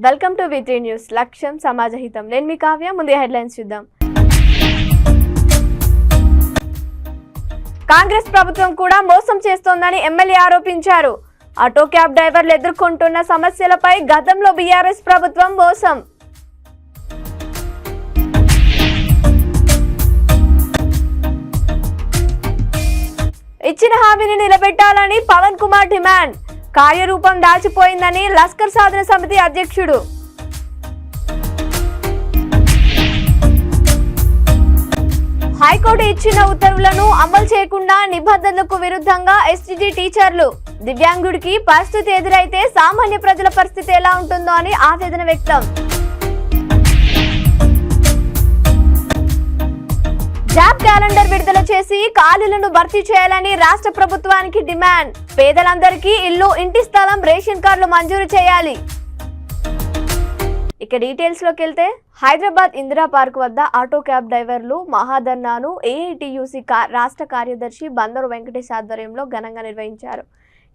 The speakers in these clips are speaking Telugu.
Welcome to V3 news. లక్ష్యం సమాజహితం. నేను మీ కావ్య. ముందే హెడ్లైన్స్ చూద్దాం. కాంగ్రెస్ ప్రభుత్వం కూడా మోసం చేస్తోందని ఎమ్మెల్యే ఆరోపించారు. ఆటో క్యాబ్ డ్రైవర్లు ఎదుర్కొంటున్న సమస్యలపై గతంలో బీఆర్ఎస్ ప్రభుత్వం మోసం. ఇచ్చిన హామీని నిలబెట్టాలని పవన్ కుమార్ డిమాండ్. కార్యరూపం దాచిపోయిందని లష్కర్ సాధన సమితి అధ్యక్షుడు. హైకోర్టు ఇచ్చిన ఉత్తర్వులను అమలు చేయకుండా నిబంధనలకు విరుద్ధంగా ఎస్టీజీ టీచర్లు. దివ్యాంగుడికి పరిస్థితి ఎదురైతే సామాన్య ప్రజల పరిస్థితి ఎలా ఉంటుందో అని ఆవేదన వ్యక్తం. జాబ్ క్యాలెండర్ విడుదల చేసి ఖాళీలను భర్తీ చేయాలని రాష్ట్ర ప్రభుత్వానికి డిమాండ్. పేదలందరికీ ఇల్లు, ఇంటి స్థలం, రేషన్ కార్డులు మంజూరు చేయాలి. ఇక డీటెయిల్స్ లోకి వెళ్తే, హైదరాబాద్ ఇందిరా పార్క్ వద్ద ఆటో క్యాబ్ డ్రైవర్లు మహాధర్నాను ఏఐటియుసి రాష్ట్ర కార్యదర్శి బందరు వెంకటేష్ ఆధ్వర్యంలో ఘనంగా నిర్వహించారు.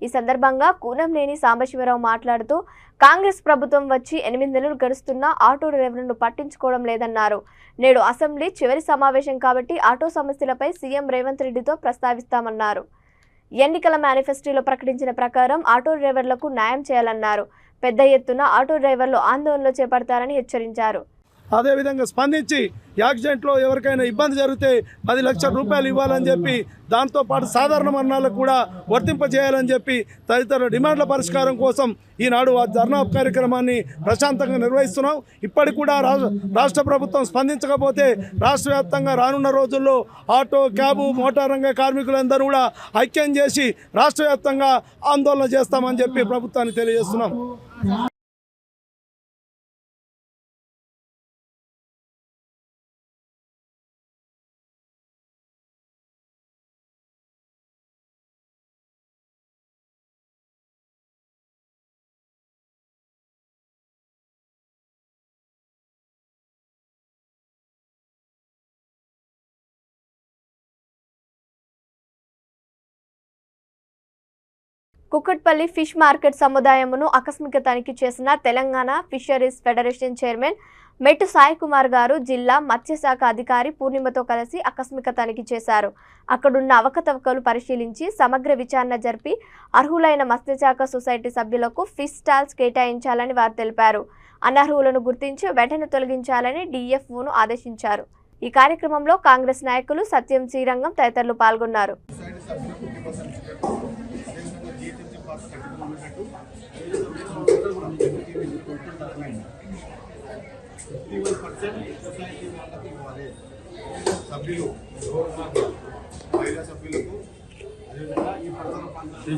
ఈ సందర్భంగా కూనంనేని సాంబశివరావు మాట్లాడుతూ, కాంగ్రెస్ ప్రభుత్వం వచ్చి 8 నెలలు గడుస్తున్నా ఆటో డ్రైవర్లను పట్టించుకోవడం లేదన్నారు. నేడు అసెంబ్లీ చివరి సమావేశం కాబట్టి ఆటో సమస్యలపై సీఎం రేవంత్ రెడ్డితో ప్రస్తావిస్తామన్నారు. ఎన్నికల మేనిఫెస్టోలో ప్రకటించిన ప్రకారం ఆటో డ్రైవర్లకు న్యాయం చేయాలన్నారు. పెద్ద ఎత్తున ఆటో డ్రైవర్లు ఆందోళనలు చేపడతారని హెచ్చరించారు. అదేవిధంగా స్పందించి యాక్సిడెంట్లో ఎవరికైనా ఇబ్బంది జరిగితే 10 లక్షల రూపాయలు ఇవ్వాలని చెప్పి, దాంతోపాటు సాధారణ మరణాలకు కూడా వర్తింపజేయాలని చెప్పి తదితర డిమాండ్ల పరిష్కారం కోసం ఈనాడు ఆ ధర్నా కార్యక్రమాన్ని ప్రశాంతంగా నిర్వహిస్తున్నాం. ఇప్పటికి కూడా రాష్ట్ర ప్రభుత్వం స్పందించకపోతే రాష్ట్ర వ్యాప్తంగా రానున్న రోజుల్లో ఆటో, క్యాబు, మోటార్ రంగ కార్మికులందరూ కూడా ఐక్యం చేసి రాష్ట్ర వ్యాప్తంగా ఆందోళన చేస్తామని చెప్పి ప్రభుత్వాన్ని తెలియజేస్తున్నాం. కుక్కట్పల్లి ఫిష్ మార్కెట్ సముదాయమును ఆకస్మిక తనిఖీ చేసిన తెలంగాణ ఫిషరీస్ ఫెడరేషన్ చైర్మన్ మెట్టు సాయి కుమార్ గారు జిల్లా మత్స్యశాఖ అధికారి పూర్ణిమతో కలిసి ఆకస్మిక తనిఖీ చేశారు. అక్కడున్న అవకతవకలు పరిశీలించి సమగ్ర విచారణ జరిపి అర్హులైన మత్స్యశాఖ సొసైటీ సభ్యులకు ఫిష్ స్టాల్స్ కేటాయించాలని వారు తెలిపారు. అనర్హులను గుర్తించి వెంటనే తొలగించాలని డిఎఫ్ఓను ఆదేశించారు. ఈ కార్యక్రమంలో కాంగ్రెస్ నాయకులు సత్యం శ్రీరంగం తదితరులు పాల్గొన్నారు. సభ్యులు మహిళా సభ్యులకు ఈ ప్రధాన రాసి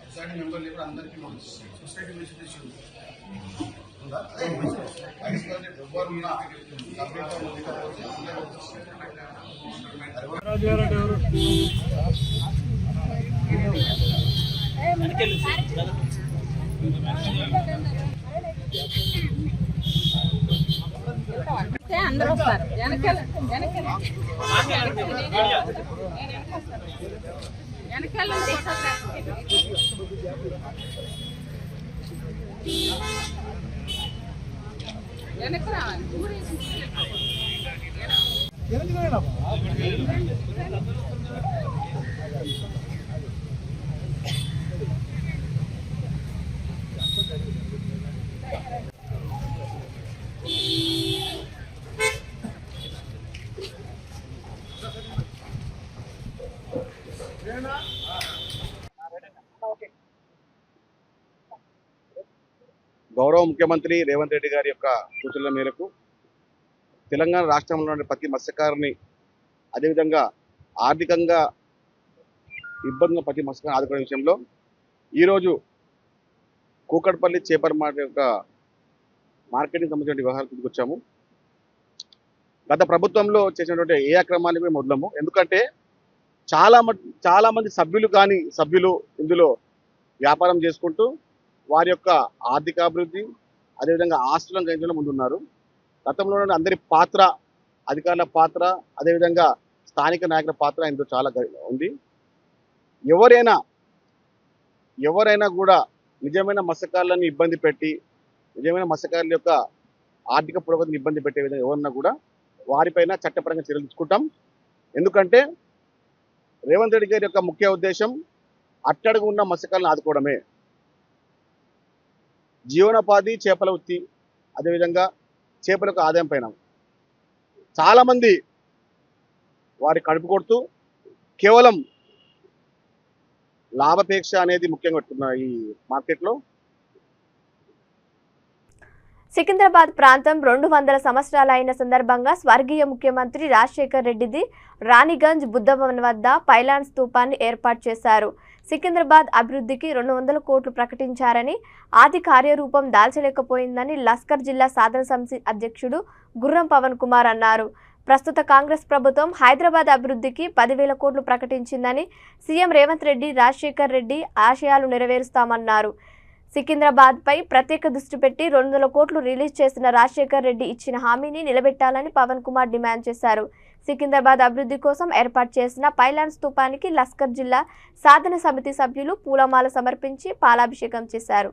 సొసైటీ మెంబర్లు కూడా అందరికీ నోటీస్ ఇచ్చారు. సొసైటీ విజిటేషన్ ఉందా? అందరూ వస్తారు. వెనకాల వెనక రావాలి. ముఖ్యమంత్రి రేవంత్ రెడ్డి గారి యొక్క సూచనల మేరకు తెలంగాణ రాష్ట్రంలోని ప్రతి మత్స్యకారుని అదేవిధంగా ఆర్థికంగా ఇబ్బందులు ప్రతి మత్స్యకారుని ఆదుకునే విషయంలో ఈరోజు కూకట్పల్లి చేపల యొక్క మార్కెటింగ్ సంబంధించిన వ్యవహారాలకు వచ్చాము. గత ప్రభుత్వంలో చేసినటువంటి ఏ అక్రమానికి మేము వదలము. ఎందుకంటే చాలా మంది సభ్యులు ఇందులో వ్యాపారం చేసుకుంటూ వారి యొక్క ఆర్థికాభివృద్ధి అదేవిధంగా ఆస్తులను గ్రహించడం ముందున్నారు. గతంలో అందరి పాత్ర, అధికారుల పాత్ర, అదేవిధంగా స్థానిక నాయకుల పాత్ర ఇందులో చాలా ఉంది. ఎవరైనా కూడా నిజమైన మత్స్యకారులను ఇబ్బంది పెట్టి నిజమైన మత్స్యకారుల యొక్క ఆర్థిక పురోగతిని ఇబ్బంది పెట్టే విధంగా ఎవరన్నా కూడా వారిపైన చట్టపరంగా చర్యలు తీసుకుంటాం. ఎందుకంటే రేవంత్ రెడ్డి గారి యొక్క ముఖ్య ఉద్దేశం అట్టడుగు ఉన్న మత్స్యకారులను ఆదుకోవడమే. జీవనోపాధి చేపల వృత్తి అదేవిధంగా చేపలకు ఆదాయం పైన చాలామంది వారి కడుపు కొడుతూ కేవలం లాభాపేక్ష అనేది ముఖ్యంగా పెట్టుకున్న ఈ మార్కెట్లో. సికింద్రాబాద్ ప్రాంతం 200 సంవత్సరాలు అయిన సందర్భంగా స్వర్గీయ ముఖ్యమంత్రి రాజశేఖర్ రెడ్డిది రాణిగంజ్ బుద్ధభవన్ వద్ద పైలాన్ స్తూపాన్ని ఏర్పాటు చేశారు. సికింద్రాబాద్ అభివృద్ధికి 200 కోట్లు ప్రకటించారని ఆది కార్యరూపం దాల్చలేకపోయిందని లస్కర్ జిల్లా సాధన సమితి అధ్యక్షుడు గుర్రం పవన్ కుమార్ అన్నారు. ప్రస్తుత కాంగ్రెస్ ప్రభుత్వం హైదరాబాద్ అభివృద్ధికి 10,000 కోట్లు ప్రకటించిందని సీఎం రేవంత్ రెడ్డి రాజశేఖర్ రెడ్డి ఆశయాలు నెరవేరుస్తామన్నారు. సికింద్రాబాద్ పై ప్రత్యేక దృష్టి పెట్టి 200 కోట్లు రిలీజ్ చేసిన రాజశేఖర్ రెడ్డి ఇచ్చిన హామీని నిలబెట్టాలని పవన్ కుమార్ డిమాండ్ చేశారు. సికింద్రాబాద్ అభివృద్ధి కోసం ఏర్పాటు చేసిన పైలాన్ స్తూపానికి లస్కర్ జిల్లా సాధన సమితి సభ్యులు పూలమాల సమర్పించి పాలాభిషేకం చేశారు.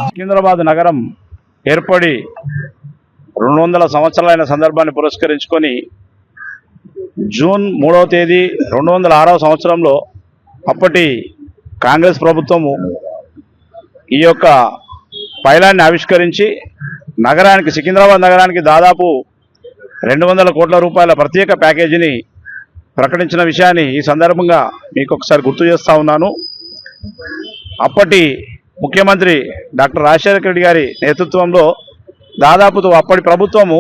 సికింద్రాబాద్ నగరం ఏర్పడి 200 సంవత్సరాలైన సందర్భాన్ని పురస్కరించుకొని జూన్ 3వ తేదీ 2006వ సంవత్సరంలో అప్పటి కాంగ్రెస్ ప్రభుత్వము ఈ యొక్క పైలాన్ని ఆవిష్కరించి నగరానికి సికింద్రాబాద్ నగరానికి దాదాపు 200 కోట్ల రూపాయల ప్రత్యేక ప్యాకేజీని ప్రకటించిన విషయాన్ని ఈ సందర్భంగా మీకు ఒకసారి గుర్తు చేస్తూ ఉన్నాను. అప్పటి ముఖ్యమంత్రి డాక్టర్ రాజశేఖర రెడ్డి గారి నేతృత్వంలో దాదాపు అప్పటి ప్రభుత్వము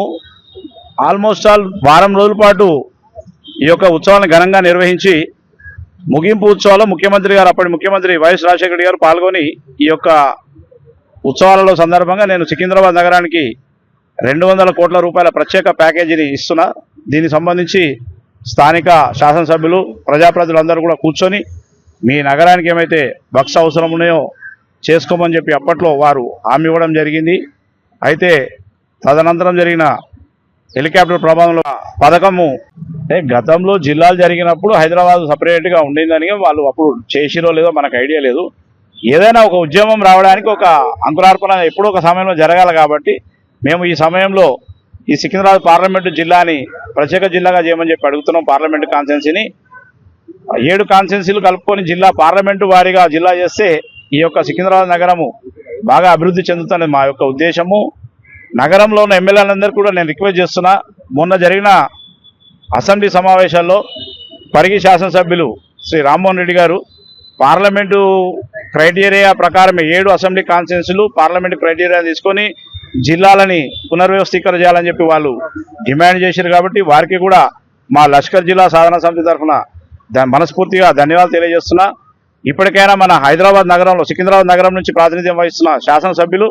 ఆల్మోస్ట్ ఆల్ వారం రోజుల పాటు ఈ యొక్క ఉత్సవాలను ఘనంగా నిర్వహించి ముగింపు ఉత్సవాల్లో అప్పటి ముఖ్యమంత్రి వైఎస్ రాజశేఖర రెడ్డి గారు పాల్గొని ఈ యొక్క ఉత్సవాలలో సందర్భంగా నేను సికింద్రాబాద్ నగరానికి 200 కోట్ల రూపాయల ప్రత్యేక ప్యాకేజీని ఇస్తున్నా. దీనికి సంబంధించి స్థానిక శాసనసభ్యులు ప్రజాప్రతినిధులందరూ కూడా కూర్చొని మీ నగరానికి ఏమైతే బక్స్ అవసరం ఉన్నాయో చేసుకోమని చెప్పి అప్పట్లో వారు హామీ ఇవ్వడం జరిగింది. అయితే తదనంతరం జరిగిన హెలికాప్టర్ ప్రమాదంలో పథకము గతంలో జిల్లాలు జరిగినప్పుడు హైదరాబాద్ సపరేట్గా ఉండిందని వాళ్ళు అప్పుడు చేసిరో లేదో మనకు ఐడియా లేదు. ఏదైనా ఒక ఉద్యమం రావడానికి ఒక అంకురార్పణ ఎప్పుడో ఒక సమయంలో జరగాలి. కాబట్టి మేము ఈ సమయంలో ఈ సికింద్రాబాద్ పార్లమెంటు జిల్లాని ప్రత్యేక జిల్లాగా చేయమని చెప్పి అడుగుతున్నాం. పార్లమెంటు కాన్స్టిట్యున్సీని 7 కాన్స్టిట్యున్సీలు కలుపుకొని జిల్లా పార్లమెంటు వారీగా జిల్లా చేస్తే ఈ యొక్క సికింద్రాబాద్ నగరము బాగా అభివృద్ధి చెందుతున్నది మా యొక్క ఉద్దేశము. నగరంలో ఉన్న ఎమ్మెల్యేలందరూ కూడా నేను రిక్వెస్ట్ చేస్తున్నా, మొన్న జరిగిన అసెంబ్లీ సమావేశాల్లో పరిగి శాసనసభ్యులు శ్రీ రామ్మోహన్ రెడ్డి గారు పార్లమెంటు క్రైటీరియా ప్రకారం 7 అసెంబ్లీ కాన్స్టిట్యున్సీలు పార్లమెంటు క్రైటీరియా తీసుకొని జిల్లాలని పునర్వ్యవస్థీకరణ చేయాలని చెప్పి వాళ్ళు డిమాండ్ చేశారు. కాబట్టి వారికి కూడా మా లష్కర్ జిల్లా సాధన సమితి తరఫున మనస్ఫూర్తిగా ధన్యవాదాలు తెలియజేస్తున్నా. ఇప్పటికైనా మన హైదరాబాద్ నగరంలో సికింద్రాబాద్ నగరం నుంచి ప్రాతినిధ్యం వహిస్తున్న శాసనసభ్యులు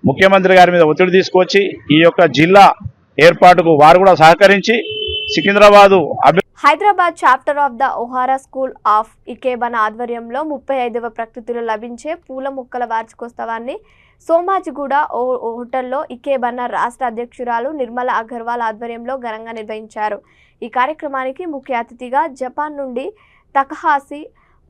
ముఖ్యమంత్రి గారి మీద ఒత్తిడి తీసుకొచ్చి ఈ యొక్క జిల్లా ఏర్పాటుకు వారు కూడా సహకరించి Secunderabad Hyderabad chapter of the Ohara school of ikebana ఆధ్వర్యంలో 35వ ప్రకృతిలో లభించే పూల మొక్కల వార్షికోత్సవాన్ని సోమాజిగూడ హోటల్లో ఇకేబనా రాష్ట్ర అధ్యక్షురాలు నిర్మల అగర్వాల్ ఆధ్వర్యంలో ఘనంగా నిర్వహించారు. ఈ కార్యక్రమానికి ముఖ్య అతిథిగా జపాన్ నుండి తకహాసి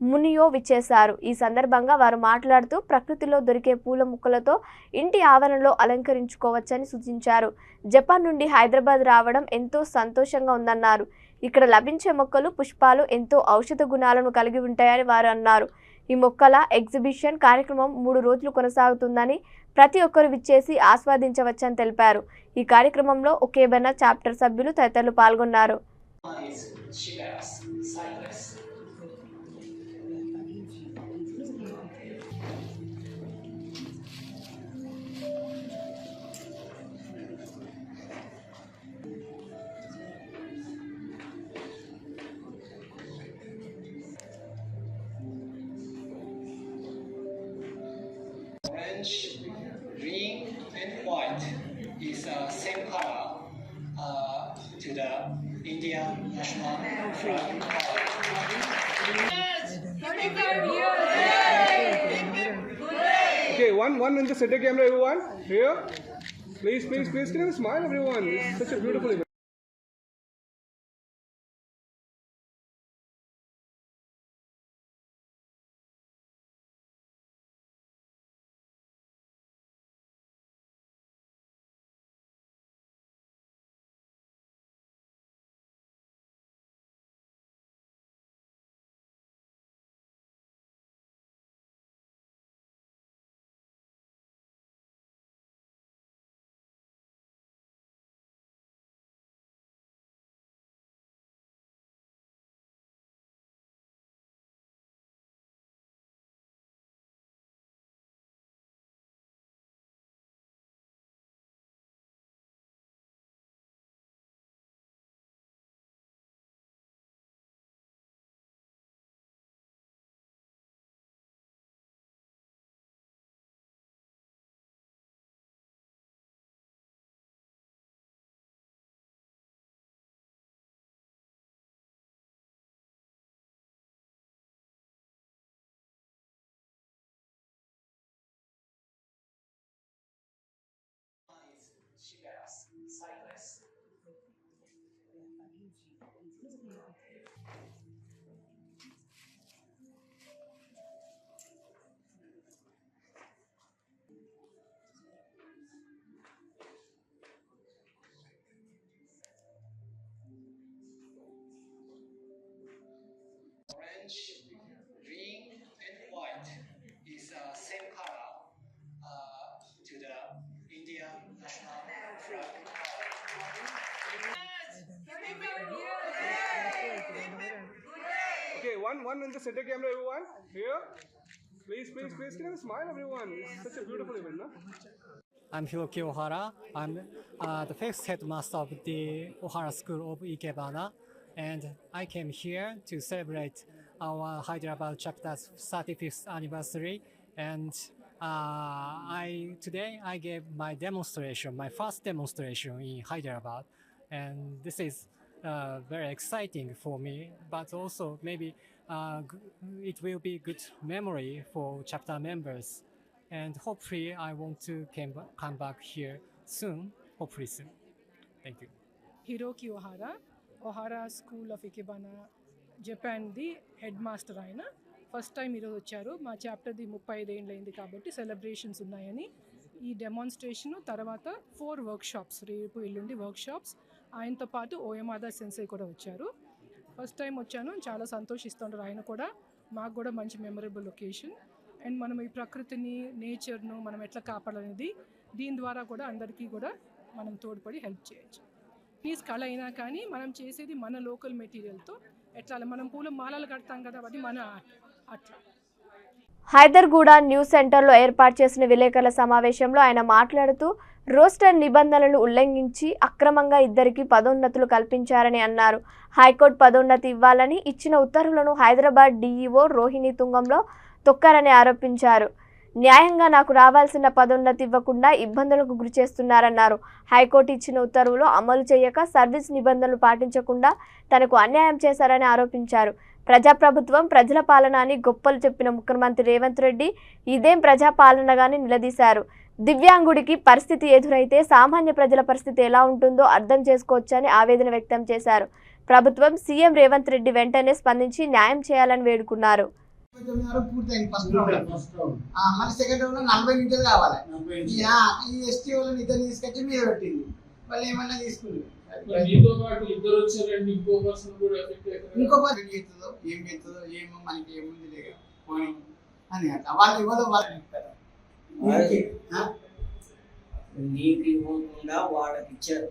మునియో విచ్చేశారు. ఈ సందర్భంగా వారు మాట్లాడుతూ ప్రకృతిలో దొరికే పూల మొక్కలతో ఇంటి ఆవరణలో అలంకరించుకోవచ్చని సూచించారు. జపాన్ నుండి హైదరాబాద్ రావడం ఎంతో సంతోషంగా ఉందన్నారు. ఇక్కడ లభించే మొక్కలు, పుష్పాలు ఎంతో ఔషధ గుణాలను కలిగి ఉంటాయని వారు అన్నారు. ఈ మొక్కల ఎగ్జిబిషన్ కార్యక్రమం 3 రోజులు కొనసాగుతుందని ప్రతి ఒక్కరు విచ్చేసి ఆస్వాదించవచ్చని తెలిపారు. ఈ కార్యక్రమంలో ఒకేబనా చాప్టర్ సభ్యులు తదితరులు పాల్గొన్నారు. Orange, green, and white is same color to the Indian national flag. Okay, one in the center camera, everyone. Here, please, can you smile, everyone? It's such a beautiful event. Cypress. Orange, green, and white is same color to the Indian national flag. Okay, one in the center camera, everyone. Here, please, can you smile, everyone? It's such a beautiful event, no? I'm Hiroki Ohara. I'm the first headmaster of the Ohara School of Ikebana, and I came here to celebrate our Hyderabad chapter's 35th anniversary. And today I gave my first demonstration in Hyderabad, and this is very exciting for me. But also maybe it will be good memory for chapter members. And hopefully I want to come back here soon, hopefully soon. Thank you. Hiroki Ohara, Ohara School of Ikebana, Japan the head master ఆయన. ఫస్ట్ టైం ఈరోజు వచ్చారు. మా చాప్టర్ది 35 ఏళ్ళు అయింది కాబట్టి సెలబ్రేషన్స్ ఉన్నాయని ఈ డెమాన్స్ట్రేషన్ తర్వాత 4 వర్క్షాప్స్, రేపు ఎల్లుండి వర్క్షాప్స్, ఆయనతో పాటు ఓయమాదా సెన్సై కూడా వచ్చారు. ఫస్ట్ టైం వచ్చాను, చాలా సంతోషిస్తుంటారు ఆయన కూడా. మాకు కూడా మంచి మెమరబుల్ లొకేషన్. అండ్ మనం ఈ ప్రకృతిని, నేచర్ను మనం ఎట్లా కాపాడాలనేది దీని ద్వారా కూడా అందరికీ కూడా మనం తోడ్పడి హెల్ప్ చేయొచ్చు. పీస్ కళ అయినా కానీ మనం చేసేది మన లోకల్ మెటీరియల్తో. ఎట్లా మనం పూల మాలలు కడతాం కదా, అది మన ఆర్ట్. అట్లా హైదర్గూడ న్యూస్ సెంటర్లో ఏర్పాటు చేసిన విలేకరుల సమావేశంలో ఆయన మాట్లాడుతూ రోస్టర్ నిబంధనలు ఉల్లంఘించి అక్రమంగా ఇద్దరికి పదోన్నతులు కల్పించారని అన్నారు. హైకోర్టు పదోన్నతి ఇవ్వాలని ఇచ్చిన ఉత్తర్వులను హైదరాబాద్ డీఈఓ రోహిణి తుంగంలో తొక్కారని ఆరోపించారు. న్యాయంగా నాకు రావాల్సిన పదోన్నతి ఇవ్వకుండా ఇబ్బందులకు గురి చేస్తున్నారన్నారు. హైకోర్టు ఇచ్చిన ఉత్తర్వులు అమలు చేయక సర్వీస్ నిబంధనలు పాటించకుండా తనకు అన్యాయం చేశారని ఆరోపించారు. ప్రజాప్రభుత్వం ప్రజల పాలన అని గొప్పలు చెప్పిన ముఖ్యమంత్రి రేవంత్ రెడ్డి ఇదేం ప్రజాపాలనగానే నిలదీశారు. దివ్యాంగుడికి పరిస్థితి ఎదురైతే సామాన్య ప్రజల పరిస్థితి ఎలా ఉంటుందో అర్థం చేసుకోవచ్చని ఆవేదన వ్యక్తం చేశారు. ప్రభుత్వం సీఎం రేవంత్ రెడ్డి వెంటనే స్పందించి న్యాయం చేయాలని వేడుకున్నారు. పూర్తయింది ఫస్ట్ రౌండ్. మళ్ళీ సెకండ్ రౌండ్ లో 40 నిమిషాలు కావాలి. ఈ ఎస్టీ వాళ్ళని ఇద్దరు తీసుకొచ్చి మీద పెట్టింది. వాళ్ళు ఏమన్నా తీసుకుంది ఇంకో పర్సన్ చేస్తుందో ఏం చేస్తుందో ఏమో మనకి ఏముంది లేదు అని అట్లా వాళ్ళు ఇవ్వదో వాళ్ళు చెప్తారు. నీకు ఇవ్వకుండా వాళ్ళకి ఇచ్చారు.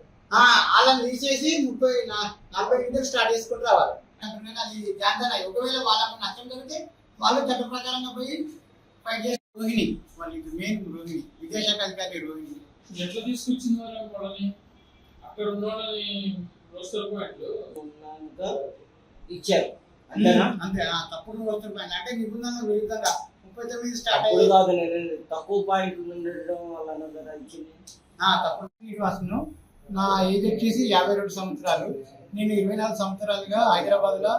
వాళ్ళని తీసేసి 40 నిమిషాలు స్టార్ట్ చేసుకుంటూ రావాలి. అది జాంతాయి. ఒకవేళ వాళ్ళకు నష్టం జరిగితే వాళ్ళు చట్ట ప్రకారంగా పోయి ఫైట్ చేసి రోహిణి వాళ్ళకి మెయిన్ రోహిణి విద్యాశాఖ అధికారి రోహిణి ఎట్లా తీసుకొచ్చింది వాళ్ళని అక్కడ ఉన్న ఇచ్చారు అంతే. తప్పుడు రోస్టర్ పాయింట్ అంటే నిబంధనల విరుద్ధంగా 39 స్టార్ట్ అయ్యి కాదు. తక్కువ పాయింట్ ఉండడం వల్ల ఇచ్చింది. తప్పుడు శ్రీనివాసును నా ఏజ్ వచ్చేసి 52 సంవత్సరాలు. నేను 24 సంవత్సరాలుగా హైదరాబాద్లో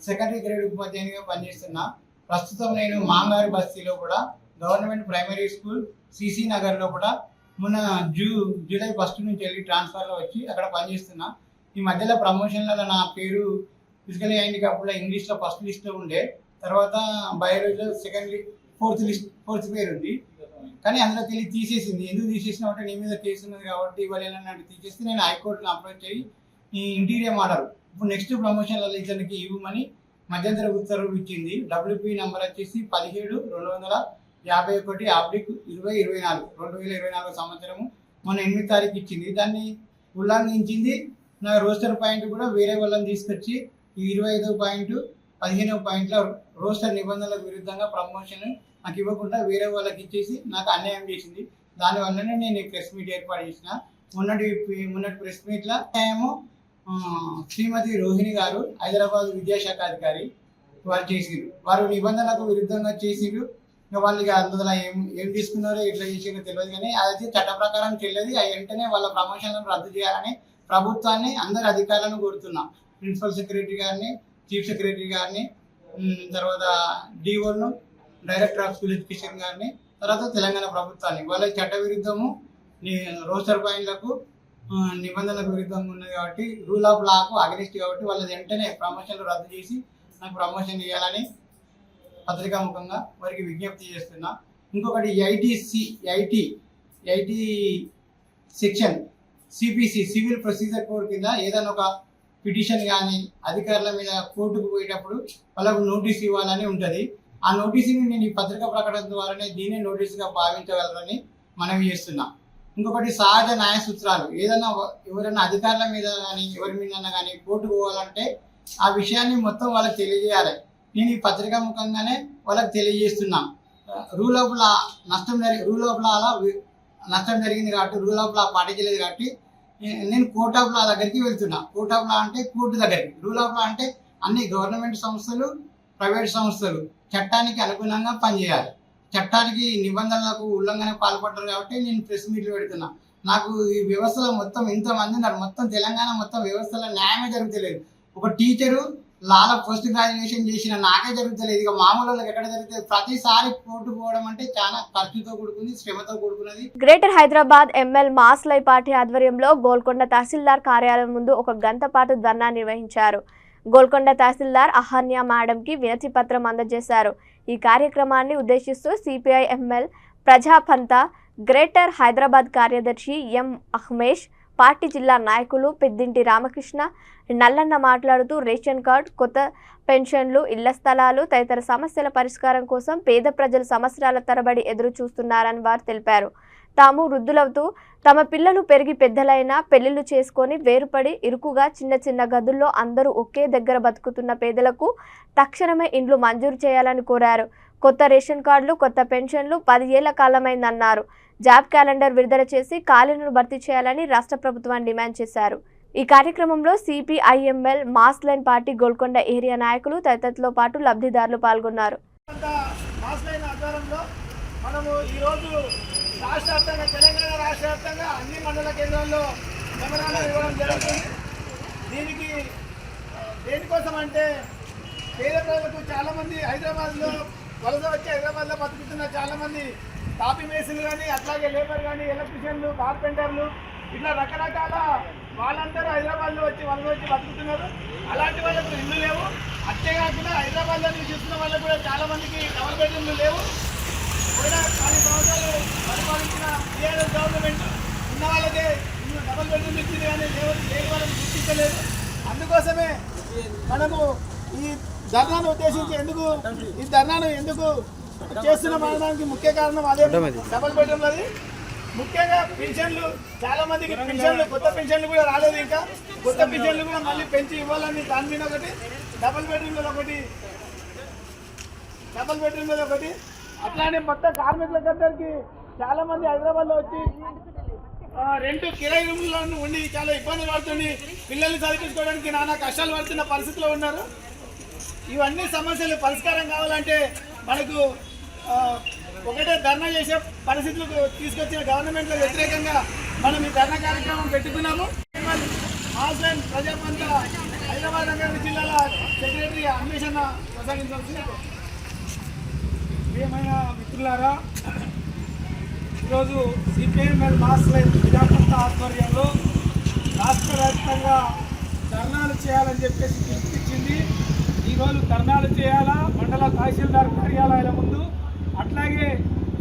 సెకండరీ గ్రేడ్ ఉపాధ్యాయునిగా పనిచేస్తున్నా. ప్రస్తుతం నేను మాంగారి బస్తీలో కూడా గవర్నమెంట్ ప్రైమరీ స్కూల్ సిసి నగర్లో కూడా మొన్న జూలై 1 నుంచి వెళ్ళి ట్రాన్స్ఫర్లో వచ్చి అక్కడ పనిచేస్తున్నా. ఈ మధ్యలో ప్రమోషన్లలో నా పేరు ఫిజికల్ హ్యాండిక్యాప్లో ఇంగ్లీష్లో ఫస్ట్ లిస్ట్లో ఉండే, తర్వాత బయాలజీలో ఫోర్త్ పేరు ఉంది. కానీ అందులోకి వెళ్ళి తీసేసింది. ఎందుకు తీసేసిన అంటే నీ మీద కేసు ఉన్నది కాబట్టి ఇవాళ నన్ను తీసేస్తే నేను హైకోర్టును అప్రోచ్ అయ్యి ఈ ఇంటీరియర్ ఆర్డర్ ఇప్పుడు నెక్స్ట్ ప్రమోషన్లలో ఇతనికి ఇవ్వమని మధ్యంతర ఉత్తర్వులు ఇచ్చింది. WP నెంబర్ వచ్చేసి 17-251/2024 సంవత్సరము మొన్న 8వ తారీఖు ఇచ్చింది. దాన్ని ఉల్లంఘించింది. నా రోస్టర్ పాయింట్ కూడా వేరే వాళ్ళని తీసుకొచ్చి ఈ 25వ పాయింట్ 15వ పాయింట్లో రోస్టర్ నిబంధనలకు విరుద్ధంగా ప్రమోషన్ నాకు ఇవ్వకుండా వేరే వాళ్ళకి ఇచ్చేసి నాకు అన్యాయం చేసింది. దానివల్లనే నేను ప్రెస్ మీట్ ఏర్పాటు చేసిన. మొన్నటి ప్రెస్ మీట్లో ఏమో శ్రీమతి రోహిణి గారు హైదరాబాద్ విద్యాశాఖ అధికారి వారు చేసిరు. వారు నిబంధనలకు విరుద్ధంగా చేసిరు. ఇంకా వాళ్ళు అందులో ఏం తీసుకున్నారో ఎట్లా చేసిరో తెలియదు. కానీ అది చట్ట ప్రకారం చెల్లది. వెంటనే వాళ్ళ ప్రమోషన్లను రద్దు చేయాలని ప్రభుత్వాన్ని అందరి అధికారులను కోరుతున్నాం. ప్రిన్సిపల్ సెక్రటరీ గారిని, చీఫ్ సెక్రటరీ గారిని, తర్వాత డిఓను, డైరెక్టర్ ఆఫ్ స్కూల్ ఎడ్యుకేషన్ గారిని, తర్వాత తెలంగాణ ప్రభుత్వాన్ని. వాళ్ళ చట్ట విరుద్ధము రోస్టర్ పాయింట్లకు నిబంధనలకు విరుద్ధంగా ఉన్నది కాబట్టి రూల్ ఆఫ్ లాకు అగనిస్ట్ కాబట్టి వాళ్ళ వెంటనే ప్రమోషన్లు రద్దు చేసి నాకు ప్రమోషన్ ఇవ్వాలని పత్రికాముఖంగా వారికి విజ్ఞప్తి చేస్తున్నా. ఇంకొకటి IT section CPC civil procedure code కింద ఏదైనా ఒక పిటిషన్ కానీ అధికారుల మీద కోర్టుకు పోయేటప్పుడు వాళ్ళకు నోటీస్ ఇవ్వాలని ఉంటుంది. ఆ నోటీసుని నేను ఈ పత్రికా ప్రకటన ద్వారానే దీన్ని నోటీసుగా భావించగలరని మనవి చేస్తున్నా. ఇంకొకటి సహజ న్యాయ సూత్రాలు. ఏదైనా ఎవరైనా అధికారుల మీద కానీ ఎవరి మీద కానీ కోర్టుకు పోవాలంటే ఆ విషయాన్ని మొత్తం వాళ్ళకి తెలియజేయాలి. నేను ఈ పత్రికా ముఖంగానే వాళ్ళకి తెలియజేస్తున్నా. రూల్ ఆఫ్ లా నష్టం జరిగింది కాబట్టి రూల్ ఆఫ్ లా పాటించలేదు కాబట్టి నేను కోర్ట్ ఆఫ్ లా దగ్గరికి వెళ్తున్నా. కోర్ట్ ఆఫ్ లా అంటే కోర్టు దగ్గరికి, రూల్ ఆఫ్ లా అంటే అన్ని గవర్నమెంట్ సంస్థలు, ప్రైవేట్ సంస్థలు చట్టానికి అనుగుణంగా పనిచేయాలి. చట్టానికి నిబంధనలకు ఉల్లంఘన పాల్పడ్డారు కాబట్టి నేను ప్రెస్ మీట్లు పెడుతున్నా. నాకు ఈ వ్యవస్థలో మొత్తం ఇంతమంది ఉన్నారు. మొత్తం తెలంగాణ మొత్తం వ్యవస్థలో న్యాయమే జరుగుతలేదు. ఒక టీచరు లాలో పోస్ట్ గ్రాడ్యుయేషన్ చేసిన నాకే జరుగుతలేదు. ఇక మామూలు వాళ్ళకి ఎక్కడ జరుగుతుంది? ప్రతిసారి కోర్టు పోవడం అంటే చాలా ఖర్చుతో కూడుకుంది, శ్రమతో కూడుకున్నది. గ్రేటర్ హైదరాబాద్ ఎంఎల్ మాస్లై పార్టీ ఆధ్వర్యంలో గోల్కొండ తహసీల్దార్ కార్యాలయం ముందు ఒక గంట పాటు ధర్నా నిర్వహించారు. గోల్కొండ తహసీల్దార్ అహన్య మేడంకి వినతి పత్రం అందజేశారు. ఈ కార్యక్రమాన్ని ఉద్దేశిస్తూ సిపిఐ ఎంఎల్ ప్రజాపంత గ్రేటర్ హైదరాబాద్ కార్యదర్శి ఎం అహ్మేష్, పార్టీ జిల్లా నాయకులు పెద్దింటి రామకృష్ణ, నల్లన్న మాట్లాడుతూ రేషన్ కార్డు, కొత్త పెన్షన్లు, ఇళ్ల స్థలాలు తదితర సమస్యల పరిష్కారం కోసం పేద ప్రజలు సంవత్సరాల తరబడి ఎదురు చూస్తున్నారని వారు తెలిపారు. తాము వృద్ధులవుతూ తమ పిల్లలు పెరిగి పెద్దలైనా పెళ్లిళ్లు చేసుకొని వేరుపడి ఇరుకుగా చిన్న చిన్న గదుల్లో అందరూ ఒకే దగ్గర బతుకుతున్న పేదలకు తక్షణమే ఇండ్లు మంజూరు చేయాలని కోరారు. కొత్త రేషన్ కార్డులు, కొత్త పెన్షన్లు 10 ఏళ్ల కాలమైందన్నారు. జాబ్ క్యాలెండర్ విడుదల చేసి ఖాళీలను భర్తీ చేయాలని రాష్ట్ర ప్రభుత్వాన్ని డిమాండ్ చేశారు. ఈ కార్యక్రమంలో CPIML mass line party Golconda area నాయకులు తదితరులతో పాటు లబ్ధిదారులు పాల్గొన్నారు. మనము ఈరోజు రాష్ట్ర వ్యాప్తంగా తెలంగాణ రాష్ట్ర వ్యాప్తంగా అన్ని మండల కేంద్రాల్లో మెమరాండం ఇవ్వడం జరుగుతుంది. దీనికి దేనికోసం అంటే పేద ప్రజలకు చాలామంది హైదరాబాద్లో వలస వచ్చి హైదరాబాద్లో బతుకుతున్న చాలామంది తాపీ మేసులు కానీ అట్లాగే లేబర్ కానీ ఎలక్ట్రీషియన్లు కార్పెంటర్లు ఇట్లా రకరకాల వాళ్ళందరూ హైదరాబాద్లో వచ్చి వలస వచ్చి బతుకుతున్నారు. అలాంటి వాళ్ళకు ఇల్లు లేవు. అంతేకాకుండా హైదరాబాద్లో చూస్తున్న వాళ్ళకు కూడా చాలామందికి డబుల్ బెడ్రూమ్లు లేవు. పోయిన 4 సంవత్సరాలు పరిపాలించిన టీఆర్ఎస్ గవర్నమెంట్ ఉన్న వాళ్ళకే ఇల్లు డబుల్ బెడ్రూమ్ ఇచ్చింది కానీ లేని వాళ్ళని గుర్తించలేదు. అందుకోసమే మనము ఈ ధర్నాను ఉద్దేశించి ఈ ధర్నాను ఎందుకు చేస్తున్నామనడానికి ముఖ్య కారణం అదే డబుల్ బెడ్రూమ్లది. ముఖ్యంగా పెన్షన్లు చాలా మందికి కొత్త పెన్షన్లు కూడా రాలేదు. ఇంకా కొత్త పెన్షన్లు కూడా మళ్ళీ పెంచి ఇవ్వాలని దాని మీద ఒకటి డబుల్ బెడ్రూమ్లో ఒకటి అట్లానే మొత్తం కార్మికులందరికీ చాలా మంది హైదరాబాద్లో వచ్చి రెంట్ కిరాయి రూమ్లో ఉండి చాలా ఇబ్బందులు పడుతుంది. పిల్లల్ని చదివించుకోవడానికి నానా కష్టాలు పడుతున్న పరిస్థితిలో ఉన్నారు. ఇవన్నీ సమస్యలు పరిష్కారం కావాలంటే మనకు ఒకటే ధర్నా చేసే పరిస్థితులకు తీసుకొచ్చిన గవర్నమెంట్లో వ్యతిరేకంగా మనం ఈ ధర్నా కార్యక్రమం పెట్టుకున్నాము. మాస్లైన్ ప్రజాపంత హైదరాబాద్ రంగారెడ్డి జిల్లాల సెక్రటరీ అన్వేషణ కొనసాగించాల్సింది. ప్రియమైన మిత్రులారా, ఈరోజు సిపిఐఎంఎల్ మాస్లైన్ ప్రజాపంత ఆధ్వర్యంలో రాష్ట్ర వ్యాప్తంగా ధర్నాలు చేయాలని చెప్పేసి పిలుపునిచ్చింది. ఈరోజు ధర్నాలు చేయాలా మండల తహసీల్దార్ కార్యాలయాల ముందు, అట్లాగే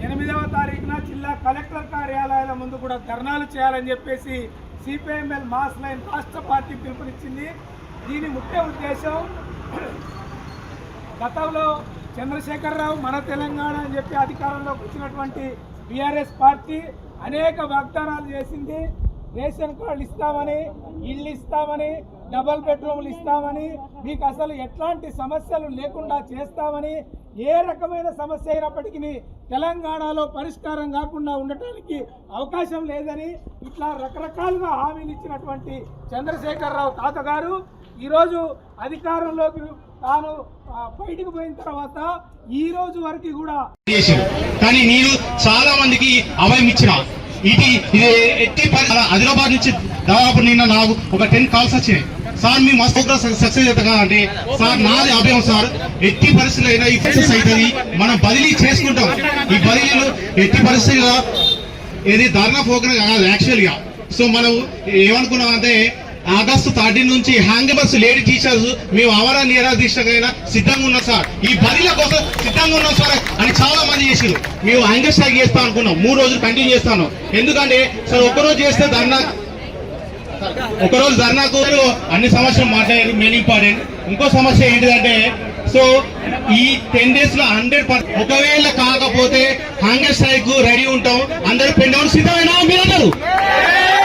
8వ తారీఖున జిల్లా కలెక్టర్ కార్యాలయాల ముందు కూడా ధర్నాలు చేయాలని చెప్పేసి సిపిఐఎంఎల్ మాస్ లైన్ రాష్ట్ర పార్టీ పిలుపునిచ్చింది. దీని ముఖ్య ఉద్దేశం, గతంలో చంద్రశేఖరరావు మన తెలంగాణ అని చెప్పి అధికారంలోకి వచ్చినటువంటి బీఆర్ఎస్ పార్టీ అనేక వాగ్దానాలు చేసింది. రేషన్ కార్డులు ఇస్తామని, ఇళ్ళు ఇస్తామని, డబల్ బెడ్రూమ్లు ఇస్తామని, మీకు అసలు ఎట్లాంటి సమస్యలు లేకుండా చేస్తామని, ఏ రకమైన సమస్య అయినప్పటికీ తెలంగాణలో పరిష్కారం కాకుండా ఉండటానికి అవకాశం లేదని ఇట్లా రకరకాలుగా హామీలు ఇచ్చినటువంటి చంద్రశేఖరరావు తాతగారు ఈరోజు అధికారంలోకి తాను బయటకు పోయిన తర్వాత ఈ రోజు వరకు కూడా కానీ నేను చాలా మందికి అభయం ఇచ్చిన ఇది ఎట్టి ఆదిలాబాద్ నుంచి దాదాపు నిన్న నాకు ఒక 10 కాల్స్ వచ్చినాయి. సార్ మీ మస్తు సక్సెస్ అవుతా అంటే సార్ నాది అభయం సార్, ఎట్టి పరిస్థితులు అయినా ఈ సక్సెస్ అవుతుంది, మనం బదిలీ చేసుకుంటాం. ఈ బదిలీలు ఎట్టి పరిస్థితుల్లో ఇది ధర్నా ప్రోగ్రామ్ కాదు యాక్చువల్గా. సో మనం ఏమనుకున్నాం అంటే ఆగస్టు 13 నుంచి హ్యాంగబర్స్ లేడీ టీచర్స్ మేము అవరా నిరాదీక్షకైనా సిద్ధంగా ఉన్నాం సార్, ఈ బదిలీల కోసం సిద్ధంగా ఉన్నాం సార్ అని చాలా మంది చేసారు. మేము హ్యాంగర్ స్ట్రైక్ చేస్తాం అనుకున్నాం, 3 రోజులు కంటిన్యూ చేస్తాను. ఎందుకంటే సార్ ఒక్కరోజు చేస్తే ఒకరోజు ధర్నాకు అన్ని సమస్యలు మాట్లాడారు, మెయిన్ ఇంపార్టెంట్. ఇంకో సమస్య ఏంటిదంటే, సో ఈ 10 days లో 100% ఒకవేళ కాకపోతే హ్యాంగర్ స్ట్రైక్ రెడీ ఉంటాం. అందరూ పెండౌన్ సిద్ధమేనా? మీరందరూ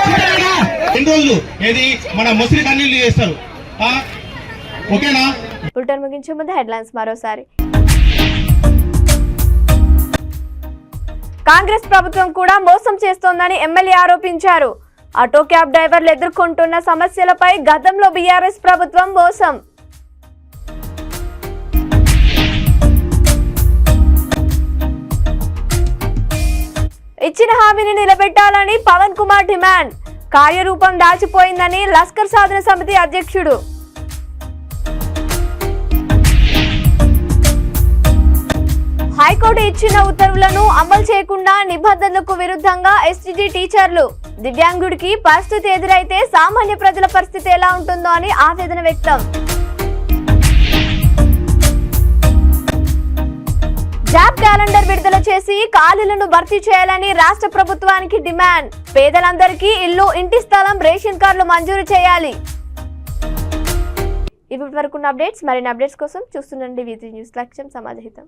సిద్ధమేనా? 2 రోజులు ఏది మన ముస్లిం అన్నిళ్ళు చేస్తారు, ఓకేనా? బులెటిన్ ముగించే ముందు హెడ్లైన్స్ మరోసారి. కాంగ్రెస్ ప్రభుత్వం కూడా మోసం చేస్తోందని ఎమ్మెల్యే ఆరోపించారు. ఆటో క్యాబ్ డ్రైవర్లు ఎదుర్కొంటున్న సమస్యలపై గతంలో బీఆర్ఎస్ ప్రభుత్వం మోసం. ఇచ్చిన హామీని నిలబెట్టాలని పవన్ కుమార్ డిమాండ్. కార్యరూపం దాచిపోయిందని లష్కర్ సాధన సమితి అధ్యక్షుడు. హైకోర్టు ఇచ్చిన ఉత్తర్వులను అమలు చేయకుండా నిబంధనలకు విరుద్ధంగా ఎస్టీజీ టీచర్లు. దివ్యాంగుడికి పరిస్థితి ఎదురైతే సామాన్య ప్రజల పరిస్థితి ఎలా ఉంటుందో అని ఆవేదన వ్యక్తం. జాబ్ క్యాలెండర్ విడుదల చేసి ఖాళీలను భర్తీ చేయాలని రాష్ట్ర ప్రభుత్వానికి డిమాండ్. పేదలందరికీ ఇల్లు, ఇంటి స్థలం, రేషన్ కార్డులు మంజూరు చేయాలి. ఇప్పటి వరకు అప్డేట్స్. మరిన్ని అప్డేట్స్ కోసం చూస్తుండండి V3 న్యూస్. లక్ష్యం సమాజహితం.